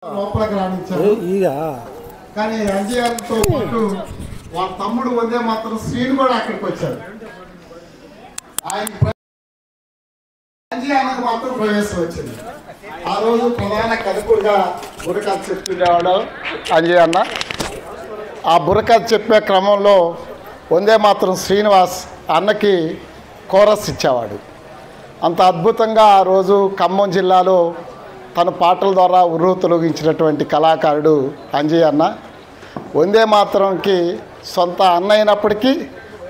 లోపలికి రానిచ్చారు. కానీ ఎన్టీఆర్తో పాటు వాళ్ళ తమ్ముడు వందే మాత్రం శ్రీని కూడా అక్కడికి వచ్చారు. ఆయన ఎన్టీఆర్కి మాత్రం ప్రవేశం వచ్చింది. ఆ రోజు ప్రధాన కథకుడిగా బుర్రకథ చెప్తుండేవాడు అంజయ్ అన్న. ఆ బుర్రకథ చెప్పే క్రమంలో వందే మాత్రం శ్రీనివాస్ అన్నకి కోరస్ ఇచ్చేవాడు. అంత అద్భుతంగా ఆ రోజు ఖమ్మం జిల్లాలో తన పాటల ద్వారా ఉర్రు తొలగించినటువంటి కళాకారుడు అంజయ్ అన్న. వందే మాత్రంకి సొంత అన్న అయినప్పటికీ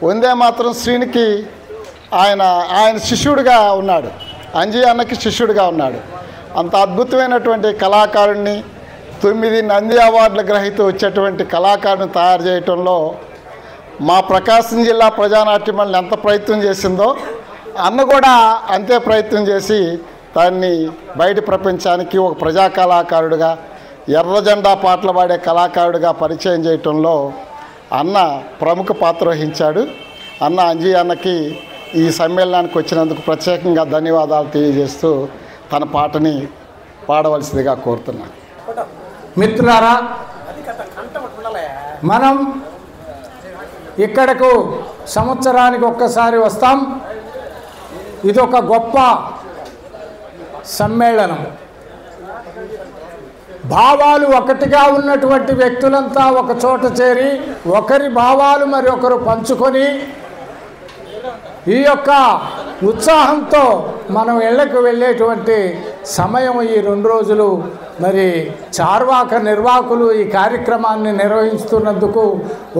వందే మాత్రం శ్రీనికి ఆయన శిష్యుడిగా ఉన్నాడు. అంజయ్ అన్నకి శిష్యుడిగా ఉన్నాడు. అంత అద్భుతమైనటువంటి కళాకారుడిని 9 నంది అవార్డుల గ్రహీత వచ్చేటువంటి కళాకారుని తయారు చేయటంలో మా ప్రకాశం జిల్లా ప్రజానాట్య మండలి ఎంత ప్రయత్నం చేసిందో అన్న కూడా అంతే ప్రయత్నం చేసి దాన్ని బయట ప్రపంచానికి ఒక ప్రజా కళాకారుడిగా ఎర్ర జెండా పాటలు పాడే కళాకారుడిగా పరిచయం చేయటంలో అన్న ప్రముఖ పాత్ర వహించాడు. అన్న అంజయ్ అన్నకి ఈ సమ్మేళనానికి వచ్చినందుకు ప్రత్యేకంగా ధన్యవాదాలు తెలియజేస్తూ తన పాటని పాడవలసిందిగా కోరుతున్నాను. మిత్రులారా, మనం ఇక్కడకు సంవత్సరానికి ఒక్కసారి వస్తాం. ఇది ఒక గొప్ప సమ్మేళనం. భావాలు ఒకటిగా ఉన్నటువంటి వ్యక్తులంతా ఒక చోట చేరి ఒకరి భావాలు మరి ఒకరు పంచుకొని ఈ యొక్క ఉత్సాహంతో మనం ఇళ్లకు వెళ్ళేటువంటి సమయం ఈ 2 రోజులు. మరి చార్వాక నిర్వాహకులు ఈ కార్యక్రమాన్ని నిర్వహిస్తున్నందుకు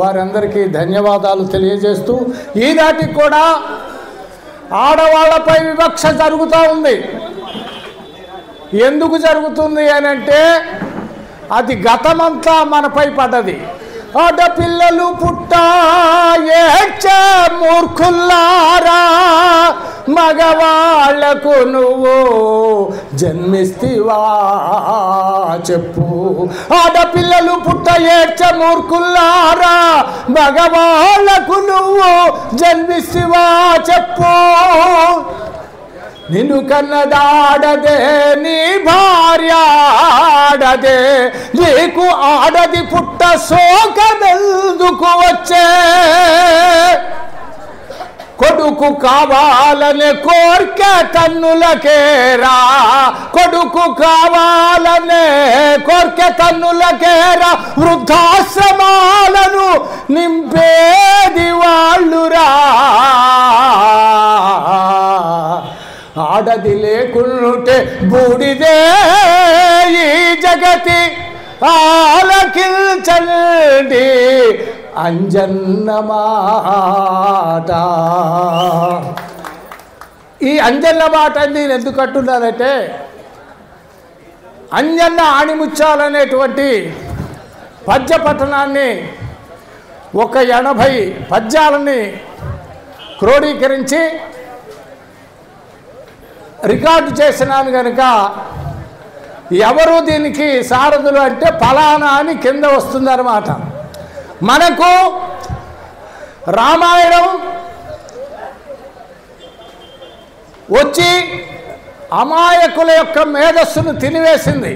వారందరికీ ధన్యవాదాలు తెలియజేస్తూ, ఈనాటికి కూడా ఆడవాళ్లపై వివక్ష జరుగుతూ ఉంది. ఎందుకు జరుగుతుంది అని అంటే అది గతమంతా మనపై పడ్డది. ఆడపిల్లలు పుట్టాయేచ్చే మూర్ఖుల్లారా, మగవాళ్లకు నువ్వు జన్మిస్తివా చెప్పు. ఆడపిల్లలు పుట్టయేచ్చే మూర్ఖుల్లారా, మగవాళ్లకు నువ్వు జన్మిస్తివా చెప్పు. నిన్ను కన్నదాడదే నీ భార్య ఆడదే, నీకు ఆడది పుట్ట శోకమెందుకు వచ్చే. కొడుకు కావాలనే కోర్కె తన్నులకేరా, కొడుకు కావాలనే కోర్కె తన్నులకేరా, వృద్ధాశ్రమాలను నింపేది వాళ్ళురా. ఆడది లేకుంటే బూడిదే ఈ జగతి, ఆలకించండి అంజన్న మాట. ఈ అంజన్న మాట నేను ఎందుకు అంటున్నానంటే, అంజన్న ఆణిముత్యాలనేటువంటి పద్య పఠనాన్ని ఒక 80 పద్యాలని క్రోడీకరించి రికార్డు చేసినాను కనుక ఎవరు దీనికి సారథులు అంటే ఫలానా అని కింద వస్తుందన్నమాట. మనకు రామాయణం వచ్చి అమాయకుల యొక్క మేధస్సును తినివేసింది.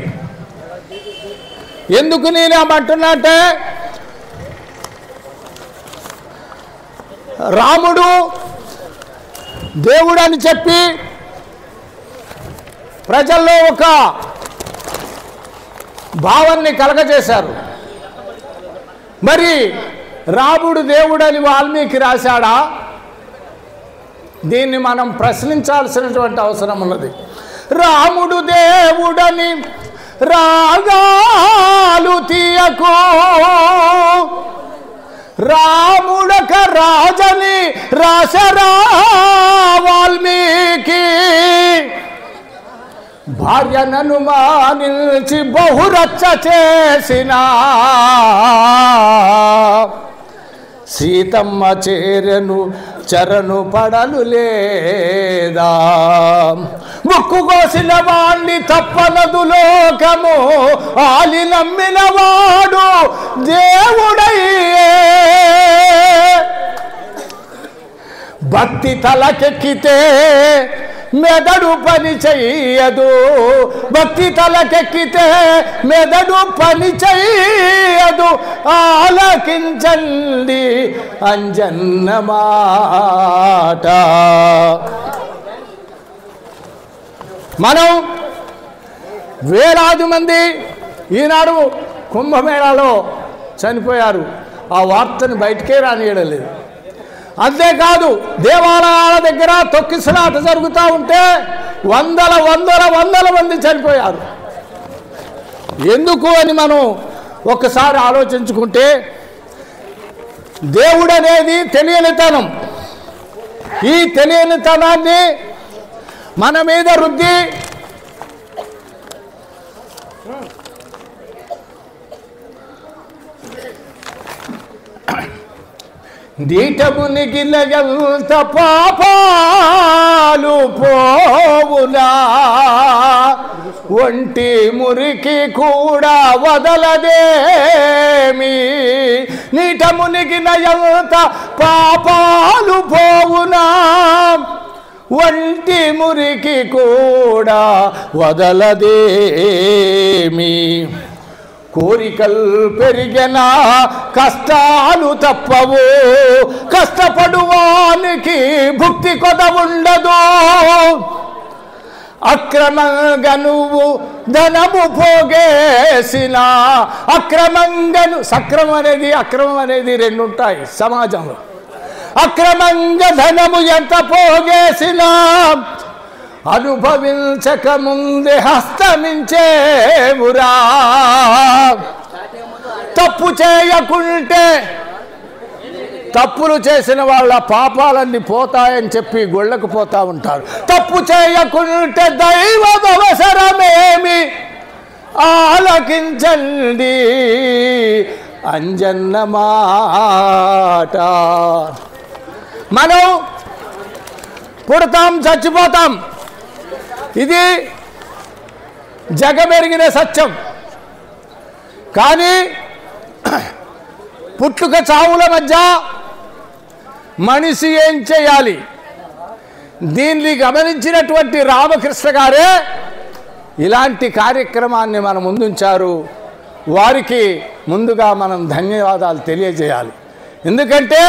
ఎందుకు నేను ఏమంటున్నా అంటే, రాముడు దేవుడు అని చెప్పి ప్రజల్లో ఒక భావాన్ని కలగజేశారు. మరి రాముడు దేవుడని వాల్మీకి రాశాడా? దీన్ని మనం ప్రశ్నించాల్సినటువంటి అవసరం ఉన్నది. రాముడు దేవుడని రాగాలు తీయకు, రాముడక రాజని రాసరా వాల్మీకి. భార్యనను మానిల్చి బహురచ్చ చేసిన సీతమ్మ చేరెను చరణు పడలు లేదా. ముక్కు కోసిన వాణ్ణి తప్పనదు లోకము, ఆలి నమ్మిన వాడు దేవుడయ్యే. భక్తి తలకెక్కితే మెదడు పని చెయ్యదు, భక్తి తలకెక్కితే మెదడు పని చెయ్యదు. ఆలకించండి అంజన్న మాట. మనం వేలాది మంది ఈనాడు కుంభమేళాలో చనిపోయారు. ఆ వార్తను బయటికే రానియడలేదు. అంతేకాదు దేవాలయాల దగ్గర తొక్కిసలాట జరుగుతూ ఉంటే వందల మంది చనిపోయారు. ఎందుకు అని మనం ఒక్కసారి ఆలోచించుకుంటే, దేవుడు అనేది తెలియనితనం. ఈ తెలియనితనాన్ని మన మీద రుద్ది నీటమునికి ఎంత పాపాలు పోవునా, ఒంటి మురికి కూడా వదలదేమి. నీటమునికి ఎంత పాపాలు పోవునా, ఒంటి మురికి కూడా వదలదేమి. కోరికలు పెరిగినా కష్టాలు తప్పవు, కష్టపడువానికి భుక్తి కొద ఉండదు. అక్రమంగా నువ్వు ధనము పోగేసిన, అక్రమం అనేది రెండు ఉంటాయి సమాజంలో. అక్రమంగా ధనము ఎంత పోగేసినా అనుభవించక ముందే హస్తమించేవురా. తప్పు చేయకుంటే తప్పులు చేసిన వాళ్ళ పాపాలన్నీ పోతాయని చెప్పి గొళ్ళకు పోతా ఉంటారు. తప్పు చేయకుంటే దైవం అవసరమేమి, ఆలకించండి అంజన్న మాట. మనం పుడతాం, చచ్చిపోతాం. ఇది జగమెరిగిన సత్యం. కానీ పుట్టుక చావుల మధ్య మనిషి ఏం చేయాలి, దీన్ని గమనించినటువంటి రామకృష్ణ గారే ఇలాంటి కార్యక్రమాన్ని మన ముందుంచారు. వారికి ముందుగా మనం ధన్యవాదాలు తెలియజేయాలి. ఎందుకంటే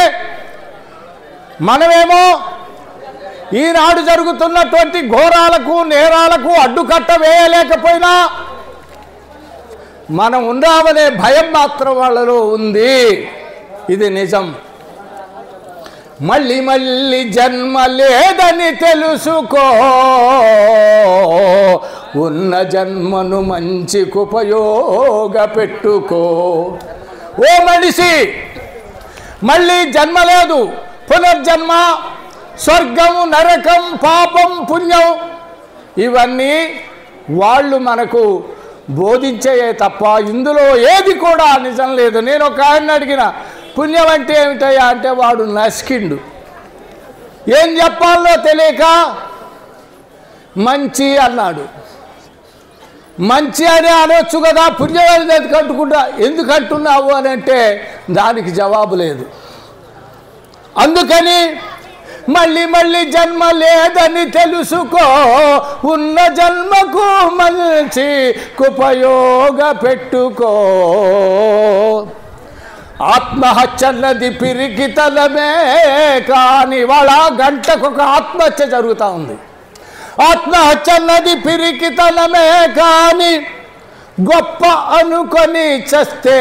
మనమేమో ఈనాడు జరుగుతున్నటువంటి ఘోరాలకు నేరాలకు అడ్డుకట్ట వేయలేకపోయినా మనం ఉన్నామనే భయం మాత్రం వాళ్ళలో ఉంది. ఇది నిజం. మళ్ళీ మళ్ళీ జన్మ లేదని తెలుసుకో, ఉన్న జన్మను మంచికి ఉపయోగపెట్టుకో. ఓ మనిషి, మళ్ళీ జన్మ లేదు. పునర్జన్మ, స్వర్గం, నరకం, పాపం, పుణ్యం ఇవన్నీ వాళ్ళు మనకు బోధించేయే తప్ప ఇందులో ఏది కూడా నిజం లేదు. నేను ఒక ఆయన అడిగిన, పుణ్యం అంటే ఏమిటయ్యా అంటే వాడు నసికిండు. ఏం చెప్పాలో తెలియక మంచి అన్నాడు. మంచి అని అనొచ్చు కదా, పుణ్యం అనేది ఎందుకు అంటున్నావు అని అంటే దానికి జవాబు లేదు. అందుకని మళ్ళీ మళ్ళీ జన్మ లేదని తెలుసుకో, ఉన్న జన్మకు మంచి ఉపయోగ పెట్టుకో. ఆత్మహత్యన్నది పిరికితలమే కానీ వాళ్ళ గంటకొక ఆత్మహత్య జరుగుతూ ఉంది. ఆత్మహత్యన్నది పిరికితలమే కానీ గొప్ప అనుకొని చస్తే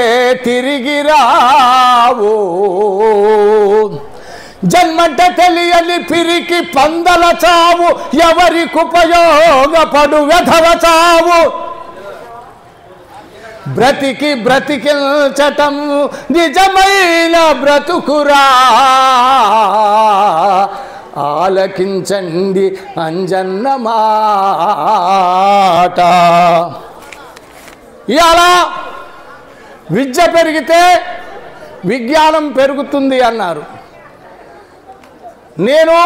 తిరిగి రావు. జన్మంటే తెలియని పిరికి పందల చావు, ఎవరికి ఉపయోగపడు వెధవ చావు. బ్రతికి బ్రతికించటం నిజమైన బ్రతుకురా, ఆలకించండి అంజన్న మాట. ఇలా విద్య పెరిగితే విజ్ఞానం పెరుగుతుంది అన్నారు. నేను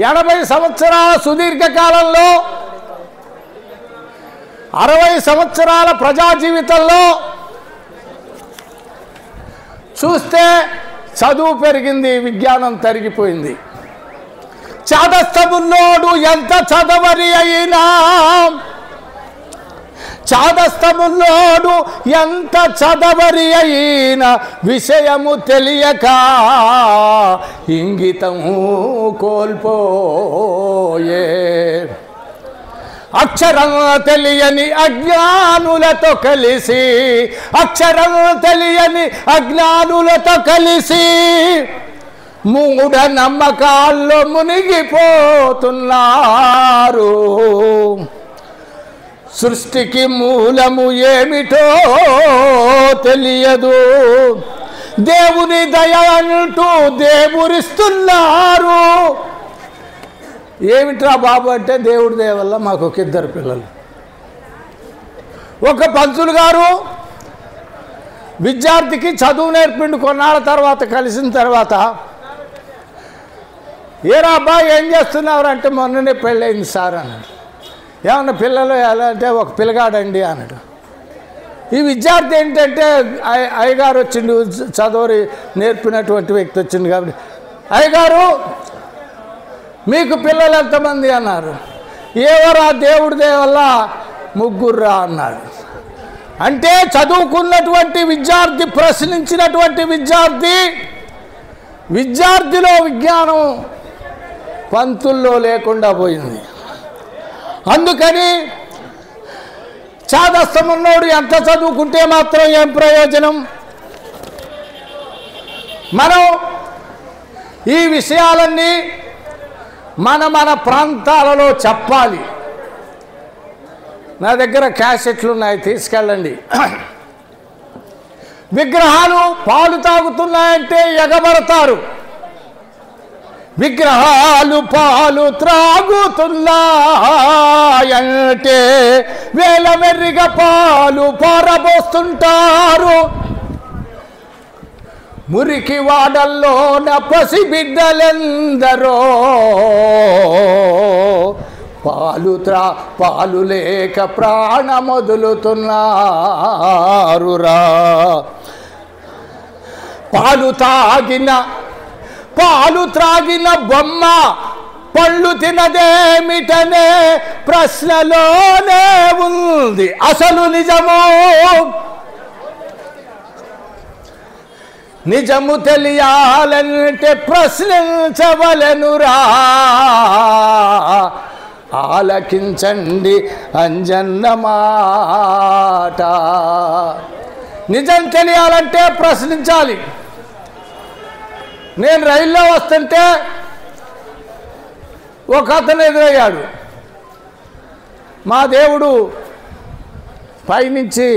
80 సంవత్సరాల సుదీర్ఘకాలంలో 60 సంవత్సరాల ప్రజా జీవితంలో చూస్తే చదువు పెరిగింది, విజ్ఞానం తరిగిపోయింది. చాదస్తమున్నోడు ఎంత చదవరి అయినా, చాదస్తమున్నోడు ఎంత చదవరి అయినా విషయము తెలియక ఇంగితము కోల్పోయే. అక్షరం తెలియని అజ్ఞానులతో కలిసి, అక్షరం తెలియని అజ్ఞానులతో కలిసి మూఢ నమ్మకాల్లో మునిగిపోతున్నారు. సృష్టికి మూలము ఏమిటో తెలియదు, దేవుని దయ అంటూ దేవురిస్తున్నారు. ఏమిట్రా బాబు అంటే దేవుడి దయ వల్ల మాకు ఒక 2 పిల్లలు. ఒక పంతులు గారు విద్యార్థికి చదువు నేర్పిండు. కొన్నాళ్ళ తర్వాత కలిసిన తర్వాత, ఏరా అబ్బాయి ఏం చేస్తున్నారు అంటే, మొన్ననే పెళ్ళయింది సార్ అన్నాడు. ఏమన్నా పిల్లలు ఎలా అంటే, ఒక పిల్లగాడండి అన్నాడు. ఈ విద్యార్థి ఏంటంటే, అయ్యగారు వచ్చిండు, చదువు నేర్పినటువంటి వ్యక్తి వచ్చింది కాబట్టి, అయ్యగారు మీకు పిల్లలు ఎంతమంది అన్నారు. ఎవరా దేవుడి దయ వల్ల 3 అన్నాడు. అంటే చదువుకున్నటువంటి విద్యార్థి, ప్రశ్నించినటువంటి విద్యార్థిలో విజ్ఞానం పంతుల్లో లేకుండా పోయింది. అందుకని చాదస్తమున్నోడు ఎంత చదువుకుంటే మాత్రం ఏం ప్రయోజనం? మనం ఈ విషయాలన్నీ మన ప్రాంతాలలో చెప్పాలి. నా దగ్గర క్యాసెట్లు ఉన్నాయి, తీసుకెళ్ళండి. విగ్రహాలు పాలు తాగుతున్నాయంటే ఎగబడతారు. విగ్రహాలు పాలు త్రాగుతున్నాయంటే వేలవెర్రిగా పాలు పారబోస్తుంటారు. మురికి వాడల్లోన పసిబిడ్డలెందరో పాలు లేక ప్రాణమొదులుతున్నారురా. పాలు త్రాగిన బొమ్మ పళ్ళు తినదేమిటనే ప్రశ్నలోనే ఉంది అసలు నిజము తెలియాలంటే ప్రశ్నించవలెనురా. ఆలకించండి అంజన్న మాట. నిజం తెలియాలంటే ప్రశ్నించాలి. నేను రైల్లో వస్తుంటే ఒక అతను ఎదురయ్యాడు. మా దేవుడు పైనుంచి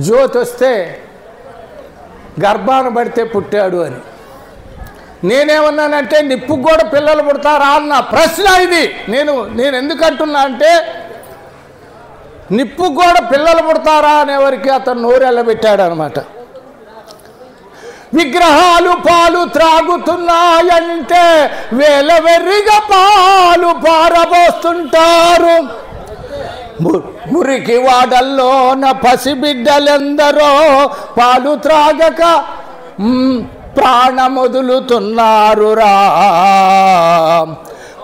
జ్యోతి వస్తే గర్భాన పడితే పుట్టాడు అని. నేనేమన్నానంటే, నిప్పుకు కూడా పిల్లలు పుడతారా అన్న ప్రశ్న ఇది. నేను ఎందుకంటున్నా అంటే, నిప్పుకు కూడా పిల్లలు పుడతారా అనేవరికి అతను నోరెళ్ళబెట్టాడు అనమాట. విగ్రహాలు పాలు త్రాగుతున్నాయంటే వేలవెర్రిగా పాలు పారబోస్తుంటారు. మురికి వాడల్లోన పసిబిడ్డలెందరో పాలు త్రాగక ప్రాణమొదులుతున్నారురా.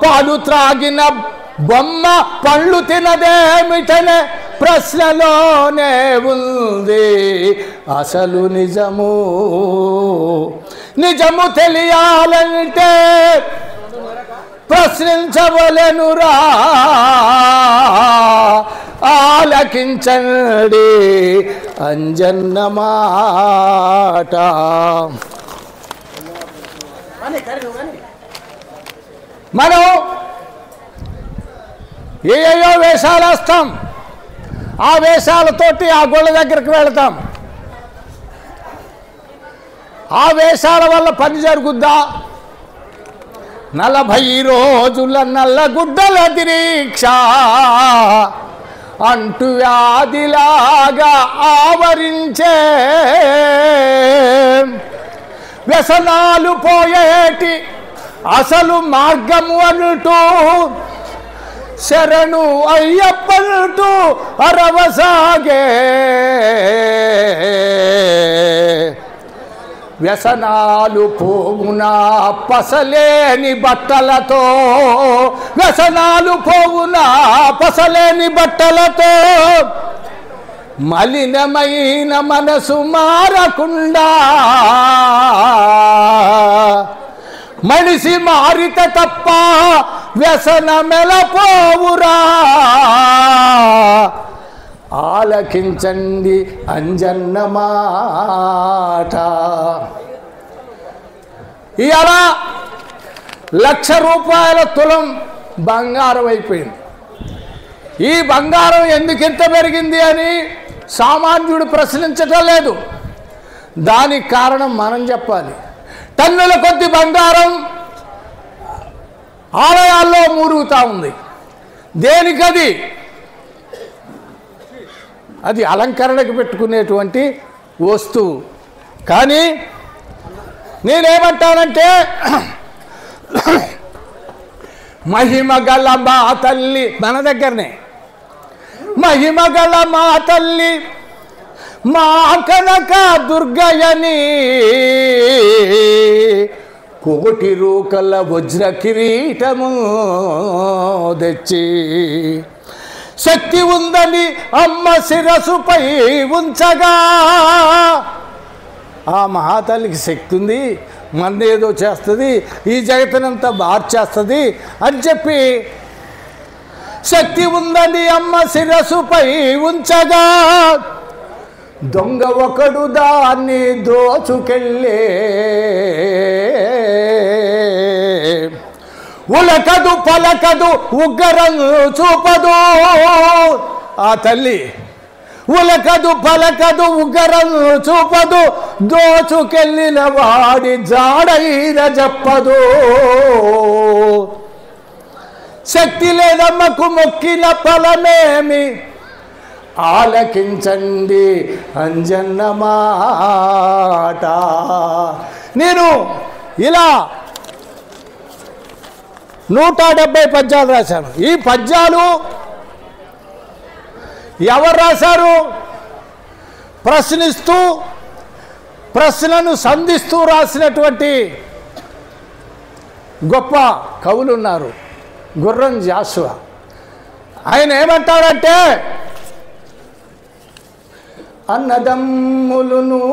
పాలు త్రాగిన బొమ్మ పళ్ళు తినదేమిటనే ప్రశ్నలోనే ఉంది అసలు నిజము తెలియాలంటే ప్రశ్నించవలెనురా. ఆలకించండి అంజన్న మాట. మనం ఏయో వేషాలు వేస్తాం, ఆ వేషాలతోటి ఆ గుళ్ళ దగ్గరికి వెళతాం. ఆ వేషాల వల్ల పని జరుగుద్దా? 40 రోజుల నల్ల గుడ్డల దీక్ష అంటు వ్యాధిలాగా ఆవరించే వ్యసనాలు పోయేటి అసలు మార్గము అంటూ శరణు అయ్యప్పంటూ అరవసాగే. వ్యసనాలు పోవునా పసలేని బట్టలతో, వ్యసనాలు పోవునా పసలేని బట్టలతో, మలినమైన మనసు మారకుండా, మనిషి మారిత తప్ప వ్యసనమెలపోవురా. ఆలకించండి అంజన్న మాట. ఇవాళ 1,00,000 రూపాయల తులం బంగారం అయిపోయింది. ఈ బంగారం ఎందుకింత పెరిగింది అని సామాన్యుడు ప్రశ్నించటం లేదు. దానికి కారణం మనం చెప్పాలి. టన్నుల కొద్ది బంగారం ఆలయాల్లో మూరుగుతూ ఉంది. దేనికది? అది అలంకరణకు పెట్టుకునేటువంటి వస్తువు. కానీ నేనేమంటానంటే, మహిమగల మా తల్లి మన దగ్గరనే, మహిమగల మా తల్లి మా కనక దుర్గయని, కోటి రూకల వజ్ర కిరీటము తెచ్చి, శక్తి ఉందని అమ్మ శిరసుపై ఉంచగా, ఆ మహాతల్లికి శక్తి ఉంది, మన్నేదో చేస్తుంది, ఈ జగత్తునంతా మార్చేస్తుంది అని చెప్పి, శక్తి ఉందని అమ్మ శిరసుపై ఉంచగా, దొంగ ఒకడు దాన్ని దోచుకెళ్ళే, ఉలకదు పలకదు ఉగ్గరం చూపదు ఆ తల్లి, ఉలకదు పలకదు ఉగ్గరం చూపదు, దోచుకెళ్ళిన వాడి జాడైన చెప్పదు. శక్తి లేదమ్మకు మొక్కిన ఫలమేమి, ఆలకించండి అంజన్న మాట. నేను ఇలా 170 పద్యాలు రాశాను. ఈ పద్యాలు ఎవరు రాశారు? ప్రశ్నిస్తూ ప్రశ్నను సంధిస్తూ రాసినటువంటి గొప్ప కవులు ఉన్నారు. గుర్రం జాషువా. ఆయన ఏమంటారంటే, అన్నదమ్ములును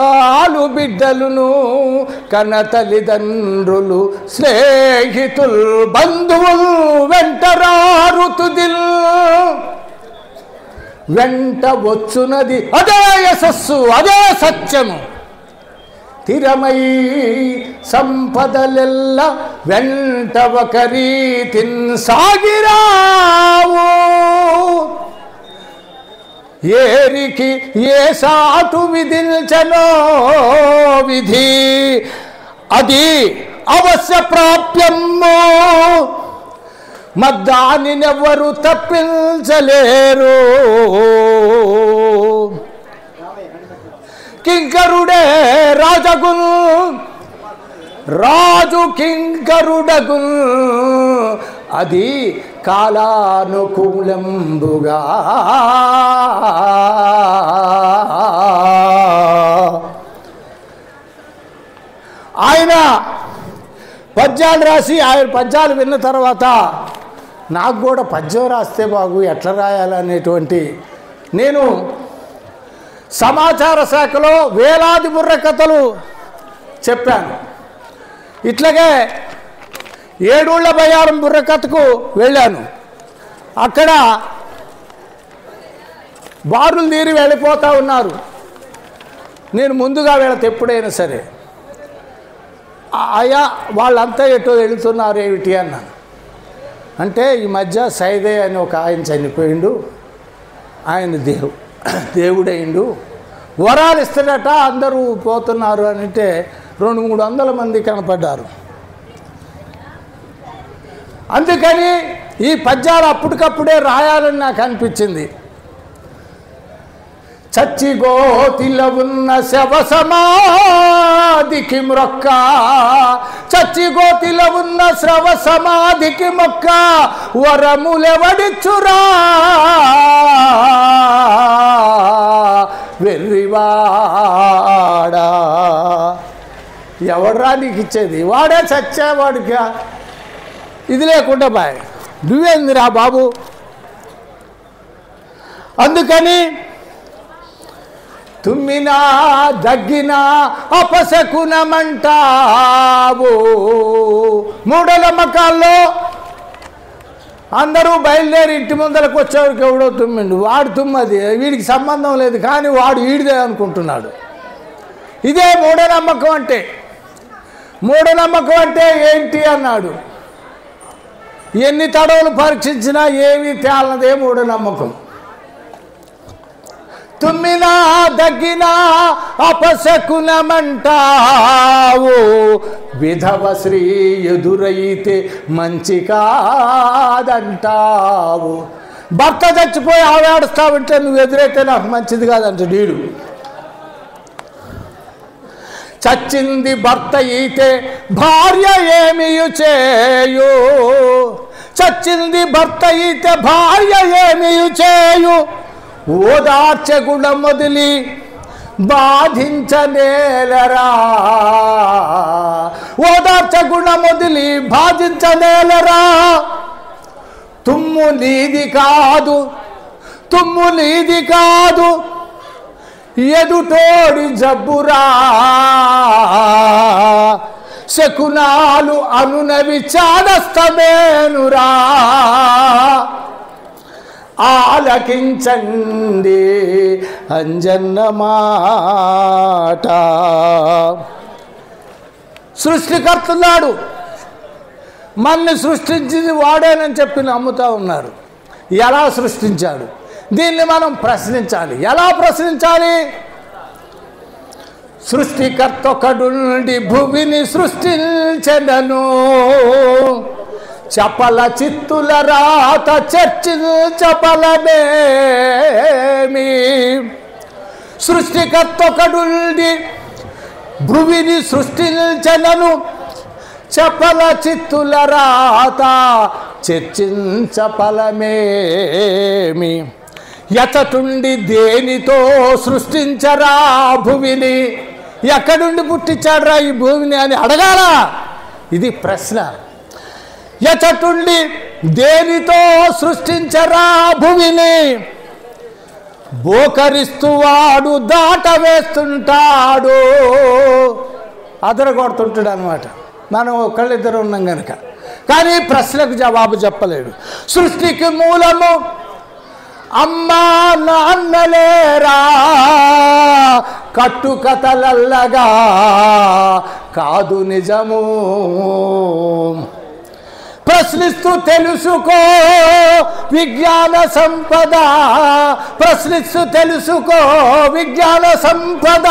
ఆలు బిడ్డలును కన్న తల్లిదండ్రులు స్నేహితులు బంధువులు వెంటరారు తుదిల్, వెంట వచ్చునది అదే యశస్సు అదే సత్యము, తిరమై సంపదలెల్ల వెంట ఒకరీతిన్ సాగిరావు, ఏరికి ఏ సాటు విధించనో విధి అది అవశ్య ప్రాప్యము, మద్దానినెవ్వరు తప్పించలేరు. కింకరుడే రాజగున్ రాజు కింకరుడగున్, అది కాలానుకూలంబుగా. ఆయన పద్యాలు రాసి, ఆయన పద్యాలు విన్న తర్వాత నాకు కూడా పద్యం రాస్తే బాగు, ఎట్లా రాయాలనేటువంటి, నేను సమాచార శాఖలో వేలాది బుర్రకథలు చెప్పాను. ఇట్లాగే ఏడూళ్ళ బయ్యారం బుర్రకథకు వెళ్ళాను. అక్కడ బారులు తీరి వెళ్ళిపోతూ ఉన్నారు. నేను ముందుగా వెళితే ఎప్పుడైనా సరే, అయ్యా వాళ్ళంతా ఎటో వెళుతున్నారు ఏమిటి అన్నాను. అంటే ఈ మధ్య సైదే అని ఒక ఆయన చనిపోయిండు, ఆయన దేవుడైండు, వరాలు ఇస్తాడట, అందరూ పోతున్నారు అని అంటే 200-300 మంది కనపడ్డారు. అందుకని ఈ పద్యాలు అప్పటికప్పుడే రాయాలని నాకు అనిపించింది. చచ్చిగోతిలో ఉన్న శవ సమాధికి మ్రొక్క, చచ్చిగోతిలో ఉన్న శవ సమాధికి మొక్క, వరములెవడిచ్చురా వెర్రివాడా. ఎవడరా నీకు ఇచ్చేది? వాడే చచ్చేవాడికి ఇది లేకుండా బాయ్ నువ్వేందిరా బాబు. అందుకని తుమ్మినా దగ్గినా అపశకునమంటావు. మూఢనమ్మకాల్లో అందరూ బయలుదేరి ఇంటి ముందరకు వచ్చేవాడికి ఎవడో తుమ్మిండు, వాడు తుమ్మది, వీడికి సంబంధం లేదు, కానీ వాడు వీడిదే అనుకుంటున్నాడు. ఇదే మూఢనమ్మకం అంటే. మూఢనమ్మకం అంటే ఏంటి అన్నాడు. ఎన్ని తడవలు పరీక్షించినా ఏమీ తేలనదే మూఢనమ్మకం. తుమ్మినా దగ్గినా అపశకునమంటావు. విధవ స్త్రీ ఎదురైతే మంచి కాదంటావు. భర్త చచ్చిపోయి ఆవేడుస్తావంటే నువ్వు ఎదురైతే నాకు మంచిది కాదంట నీడు. చచ్చింది భర్త అయితే భార్య ఏమియు చేయు. చచ్చింది భర్త అయితే భార్య ఏమియు చేయు. ఓదార్చె గుణం మొదలి బాధించనేలరా. ఓదార్చె గుణం మొదలి బాధించనేలరా. తుమ్ము నీది కాదు, తుమ్ము నీది కాదు, ఎదుటోడి జబ్బురా. శకునాలు అనునవి చాదస్తమేనురా. ఆలకించండి అంజన్న మాట. సృష్టికర్తున్నాడు, మనల్ని సృష్టించింది వాడేనని చెప్పి నమ్ముతూ ఉన్నారు. ఎలా సృష్టించాడు? దీన్ని మనం ప్రశ్నించాలి. ఎలా ప్రశ్నించాలి? సృష్టికర్త ఒకడుండి భూమిని సృష్టించెదను. చపల చిత్తుల రాత చర్చించపలమేమి. సృష్టికర్త ఒకడుండి భూమిని సృష్టించెదను. చపల చిత్తుల రాత చర్చించపలమేమి. ఎతటుండి దేనితో సృష్టించరా భూమిని? ఎక్కడుండి పుట్టించాడరా ఈ భూమిని అని అడగాల. ఇది ప్రశ్న. ఎతటుండి దేనితో సృష్టించరా భూమిని? బోకరిస్తూ వాడు దాట వేస్తుంటాడు, అదరగొడుతుంటాడు అనమాట. మనం ఒకళ్ళిద్దరు ఉన్నాం కనుక. కానీ ప్రశ్నకు జవాబు చెప్పలేడు. సృష్టికి మూలము అమ్మా నాన్నలేరా. కట్టుకథలల్లగా కాదు నిజము. ప్రశ్నిస్తూ తెలుసుకో విజ్ఞాన సంపద. ప్రశ్నిస్తూ తెలుసుకో విజ్ఞాన సంపద.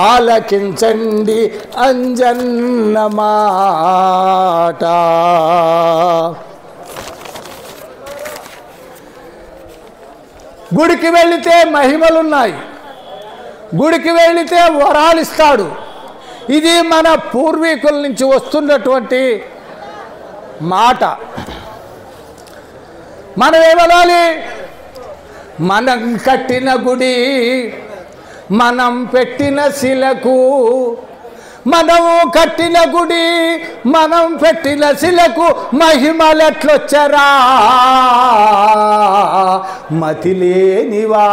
ఆలకించండి అంజన్న మాట. గుడికి వెళితే మహిమలున్నాయి, గుడికి వెళితే వరాలిస్తాడు. ఇది మన పూర్వీకుల నుంచి వస్తున్నటువంటి మాట. మనం ఏమనాలి? మనం కట్టిన గుడి, మనం పెట్టిన శిలకు. మనము కట్టిన గుడి, మనం పెట్టిన శిలకు మహిమలెట్లొచ్చరా. మతిలేనివాడా.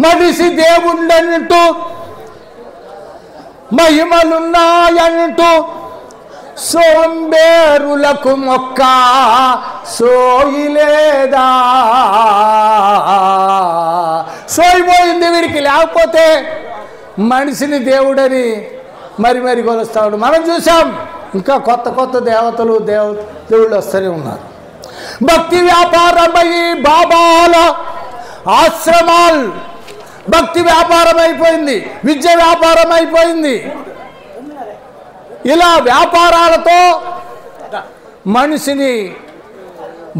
మనిషి దేవుండంటూ మహిమలున్నాయంటూ సోంబేరులకు మొక్క సోయిలేదా. సోయిపోయింది వీడికి. లేకపోతే మనిషిని దేవుడని మరి కొలుస్తాడు. మనం చూసాం, ఇంకా కొత్త కొత్త దేవతలు దేవుళ్ళు వస్తూనే ఉన్నారు. భక్తి వ్యాపారమయ్యి బాబాల ఆశ్రమాలు భక్తి వ్యాపారం అయిపోయింది, విద్య వ్యాపారం అయిపోయింది. ఇలా వ్యాపారాలతో మనిషిని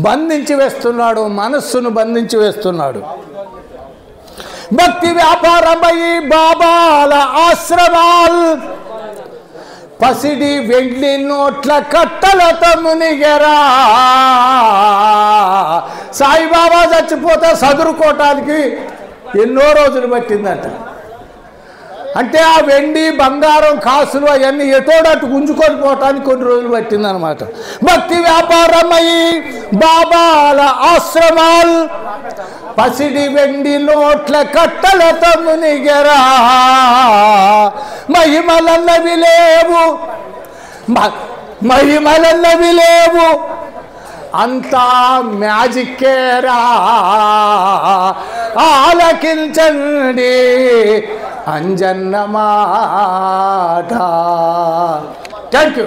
బంధించి వేస్తున్నాడు, మనస్సును బంధించి వేస్తున్నాడు. భక్తి వ్యాపారమయ్యి బాబాల ఆశ్రమాలు పసిడి వెండి నోట్ల కట్టలతో మునిగెరా. సాయిబాబా చచ్చిపోతే చదురుకోవటానికి ఎన్నో రోజులు పట్టిందట. అంటే ఆ వెండి బంగారం కాసులు అవన్నీ ఎటోడట్టు గుంజుకొని పోవటానికి కొన్ని రోజులు పట్టిందనమాట. భక్తి వ్యాపారమయ్యి బాబాల ఆశ్రమాల్ పసిడి వెండి నోట్ల కట్టలతో మునిగెరా. మహిమలన్నవి లేవు, మహిమలన్నవి లేవు, అంతా మ్యాజిక్కేరా. ఆలకించండి అంజన్న మాట. Thank you.